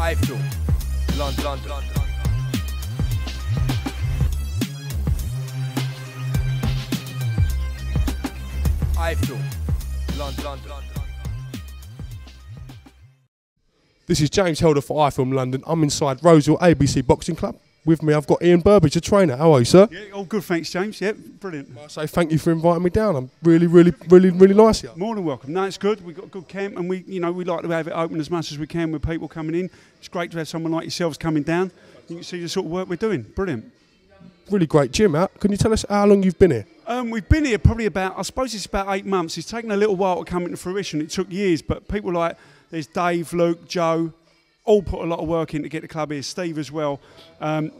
iFILM, London. iFILM, London. This is James Helder for iFILM London. I'm inside Rosehill ABC Boxing Club. With me, I've got Ian Burbedge, the trainer. How are you, sir? Yeah, all good, thanks, James. Yep, brilliant. I say thank you for inviting me down. I'm really nice here. More than welcome. No, it's good. We've got a good camp, and we like to have it open as much as we can with people coming in. It's great to have someone like yourselves coming down. You can see the sort of work we're doing. Brilliant. Really great gym out. Can you tell us how long you've been here? We've been here probably about, I suppose it's about 8 months. It's taken a little while to come into fruition. It took years, but people like, there's Dave, Luke, Joe, all put a lot of work in to get the club here. Steve as well,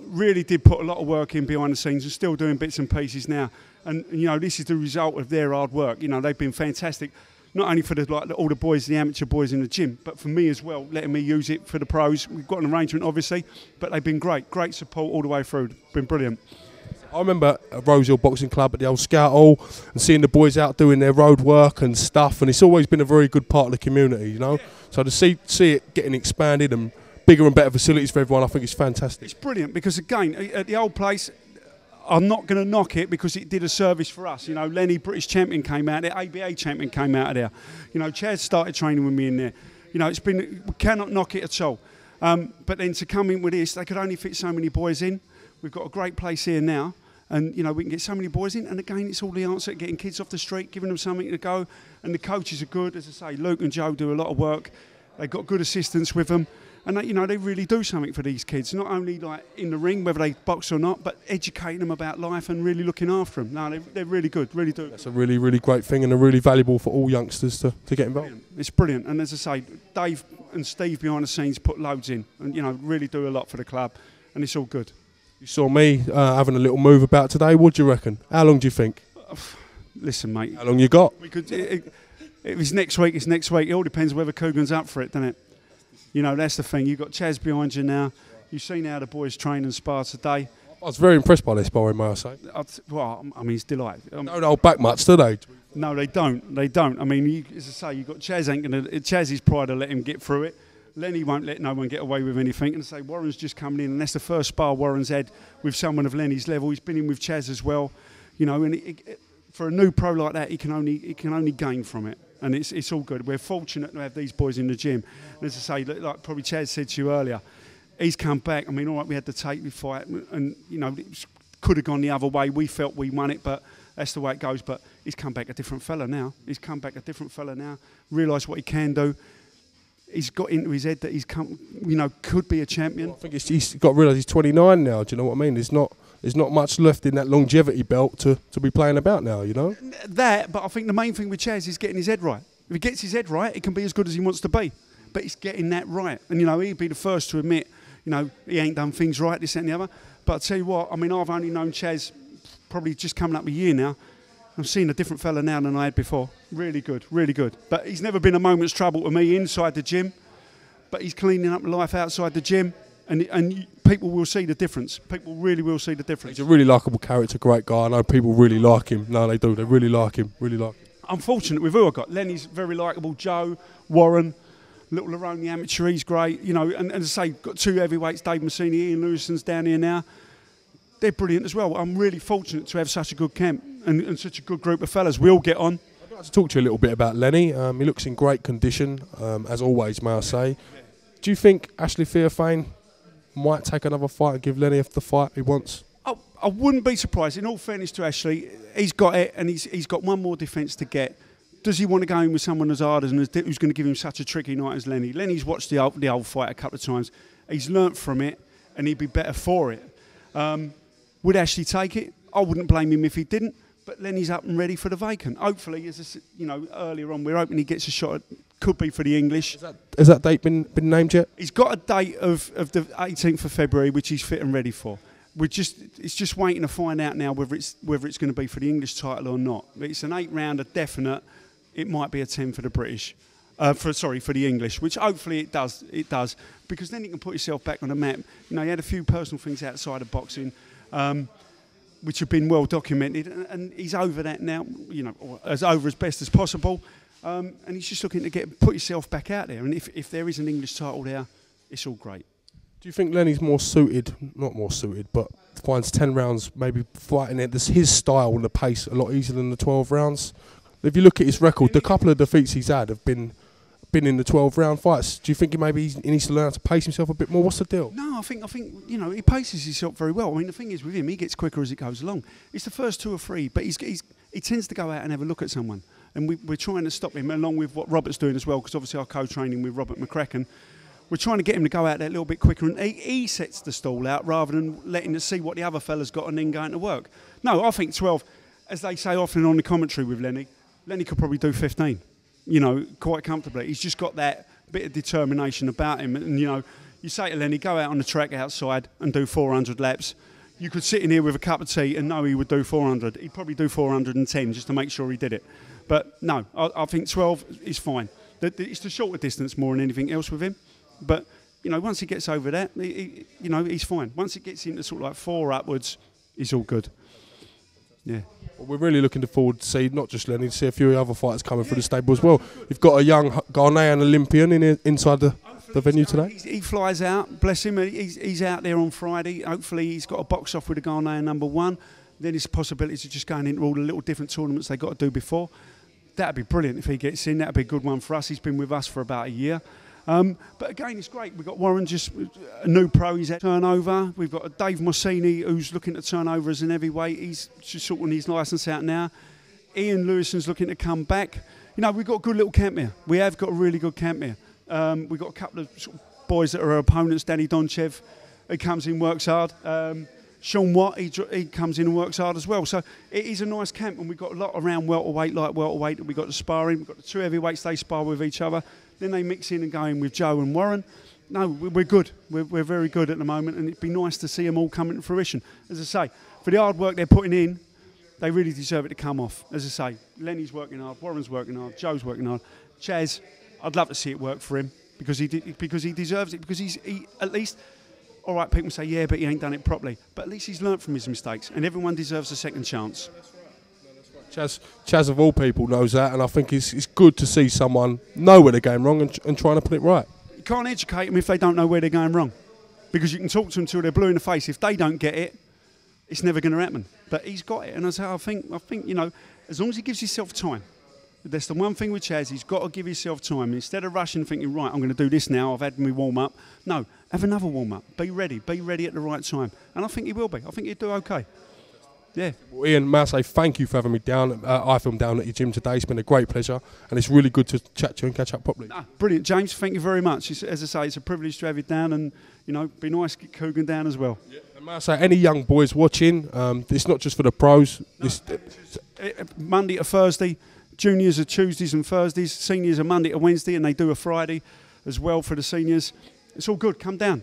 really did put a lot of work in behind the scenes and still doing bits and pieces now. And this is the result of their hard work. They've been fantastic, not only for all the boys, the amateur boys in the gym, but for me as well, letting me use it for the pros. We've got an arrangement, obviously, but they've been great support all the way through. Been brilliant. I remember at Rosehill Boxing Club at the old Scout Hall and seeing the boys out doing their road work and stuff, and it's always been a very good part of the community, So to see it getting expanded and bigger and better facilities for everyone, I think it's fantastic. It's brilliant because, again, at the old place, I'm not going to knock it because it did a service for us. Lenny, British champion, came out there. ABA champion came out of there. Chaz started training with me in there. We cannot knock it at all. But then to come in with this, they could only fit so many boys in. We've got a great place here now. And, we can get so many boys in. And, again, it's all the answer, getting kids off the street, giving them something to go. And the coaches are good. As I say, Luke and Joe do a lot of work. They've got good assistants with them. And, they really do something for these kids. Not only, in the ring, whether they box or not, but educating them about life and really looking after them. No, they're really good, really do. That's a really great thing and really valuable for all youngsters to get involved. Brilliant. It's brilliant. And, as I say, Dave and Steve behind the scenes put loads in and, really do a lot for the club. And it's all good. You saw me having a little move about today. What do you reckon? How long do you think? Listen, mate. How long you got? If it's next week, it's next week. It all depends whether Coogan's up for it, doesn't it? That's the thing. You've got Chaz behind you now. You've seen how the boys train and spar today. I was very impressed by this sparring, may I say. It's delight. Don't hold back much, do they? No, they don't. They don't. As I say, you've got Chaz ain't going to... Chaz's pride will let him get through it. Lenny won't let no one get away with anything. And say Warren's just coming in, and that's the first spar Warren's had with someone of Lenny's level. He's been in with Chaz as well, And for a new pro like that, he can only gain from it, and it's all good. We're fortunate to have these boys in the gym. And as I say, like probably Chaz said to you earlier, he's come back. All right, we had the Tately fight, and it could have gone the other way. We felt we won it, but that's the way it goes. But he's come back a different fella now. Realised what he can do. He's got into his head that he's could be a champion. Well, I think he's got to realise he's 29 now. Do you know what I mean? There's not much left in that longevity belt to be playing about now. That, but I think the main thing with Chaz is getting his head right. If he gets his head right, it can be as good as he wants to be. But it's getting that right, and he'd be the first to admit, he ain't done things right, this and the other. But I tell you what, I've only known Chaz probably just coming up a year now. I've seen a different fella now than I had before. Really good, really good. But he's never been a moment's trouble to me inside the gym. But he's cleaning up life outside the gym. And people will see the difference. People really will see the difference. He's a really likeable character, great guy. I know people really like him. No, they do. They really like him. I'm fortunate with who I got. Lenny's very likeable. Joe, Warren, little Larone, the amateur, he's great. And as I say, got 2 heavyweights, Dave Massini, Ian Lewison's down here now. They're brilliant as well. I'm really fortunate to have such a good camp and such a good group of fellas. We all get on. I'd like to talk to you a little bit about Lenny. He looks in great condition, as always, may I say. Do you think Ashley Theophane might take another fight and give Lenny the fight he wants? I wouldn't be surprised. In all fairness to Ashley, he's got it, and he's got one more defence to get. Does he want to go in with someone as hard and who's going to give him such a tricky night as Lenny? Lenny's watched the old fight a couple of times. He's learnt from it, and he'd be better for it. Would Ashley take it? I wouldn't blame him if he didn't. But Lenny's up and ready for the vacant. Hopefully, as earlier on, we're hoping he gets a shot. Could be for the English. Has that date been named yet? He's got a date of the 18th of February, which he's fit and ready for. It's just waiting to find out now whether it's going to be for the English title or not. It's an 8-rounder definite. It might be a 10 for the British. For the English, which hopefully it does, because then you can put yourself back on the map. He had a few personal things outside of boxing, which have been well documented, and he's over that now, as best as possible, and he's just looking to put yourself back out there. And if there is an English title there, it's all great. Do you think Lenny's more suited, not more suited, but finds 10 rounds maybe fighting it, his style and the pace a lot easier than the 12 rounds? If you look at his record, the couple of defeats he's had have been in the 12-round fights. Do you think he needs to learn how to pace himself a bit more? What's the deal? No, I think you know, he paces himself very well. I mean, the thing is with him, he gets quicker as it goes along. It's the first 2 or 3, but he tends to go out and have a look at someone. And we're trying to stop him, along with what Robert's doing as well, because obviously our co-training with Robert McCracken. We're trying to get him to go out there a little bit quicker, and he sets the stall out rather than letting us see what the other fella's got and then going to work. No, I think 12, as they say often on the commentary with Lenny could probably do 15, you know, quite comfortably. He's just got that bit of determination about him. And, you know, you say to Lenny, go out on the track outside and do 400 laps. You could sit in here with a cup of tea and know he would do 400. He'd probably do 410 just to make sure he did it. But, no, I think 12 is fine. It's the shorter distance more than anything else with him. But, you know, once he gets over that, you know, he's fine. Once it gets into sort of like 4 upwards, he's all good. Yeah. Well, we're really looking forward to see not just Lenny, to see a few other fighters coming through the stable as well. You've got a young Ghanaian Olympian inside the venue today. He flies out, bless him. He's out there on Friday. Hopefully he's got a box off with a Ghanaian #1. Then there's possibilities of just going into all the little different tournaments they got to do before. That'd be brilliant if he gets in. That'd be a good one for us. He's been with us for about a year. But again, it's great. We've got Warren, just a new pro, he's at turnover. We've got Dave Mossini, who's looking to turn over as an heavyweight. He's just sorting his licence out now. Ian Lewison's looking to come back. You know, we've got a good little camp here. We have got a really good camp here. We've got a couple of sort of boys that are our opponents. Danny Donchev, he comes in, works hard. Sean Watt, he comes in and works hard as well. So it is a nice camp, and we've got a lot around welterweight, light welterweight. We've got the sparring. We've got the 2 heavyweights, they spar with each other. Then they mix in and go in with Joe and Warren. No, we're good. We're very good at the moment, and it'd be nice to see them all coming to fruition. As I say, for the hard work they're putting in, they really deserve it to come off. As I say, Lenny's working hard, Warren's working hard, Joe's working hard. Chaz, I'd love to see it work for him because he deserves it, because he at least, all right, people say, yeah, but he ain't done it properly. But at least he's learnt from his mistakes, and everyone deserves a second chance. Chaz of all people knows that, and I think it's good to see someone know where they're going wrong and trying to put it right. You can't educate them if they don't know where they're going wrong, because you can talk to them till they're blue in the face. If they don't get it, it's never going to happen. But he's got it, and I think you know, as long as he gives himself time. That's the one thing with Chaz, he's got to give himself time. Instead of rushing, thinking, right, I'm going to do this now, I've had my warm-up. No, have another warm-up. Be ready at the right time. And I think he will be. I think he'll do okay. Yeah. Well, Ian, may I say thank you for having me down, iFILM down at your gym today. It's been a great pleasure, and it's really good to chat to you and catch up properly. Brilliant, James. Thank you very much. As I say, it's a privilege to have you down, and, you know, be nice to get Coogan down as well. Yeah. And may I say, any young boys watching, it's not just for the pros. No, Monday to Thursday. Juniors are Tuesdays and Thursdays. Seniors are Monday to Wednesday, and they do a Friday as well for the seniors. It's all good. Come down.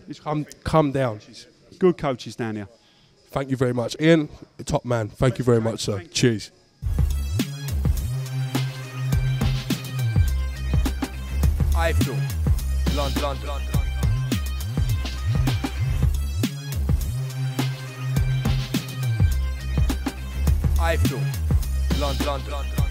Come down. Good coaches down here. Thank you very much. Ian, top man. Thank you very much, sir. Cheers. iFILM, London. iFILM, London.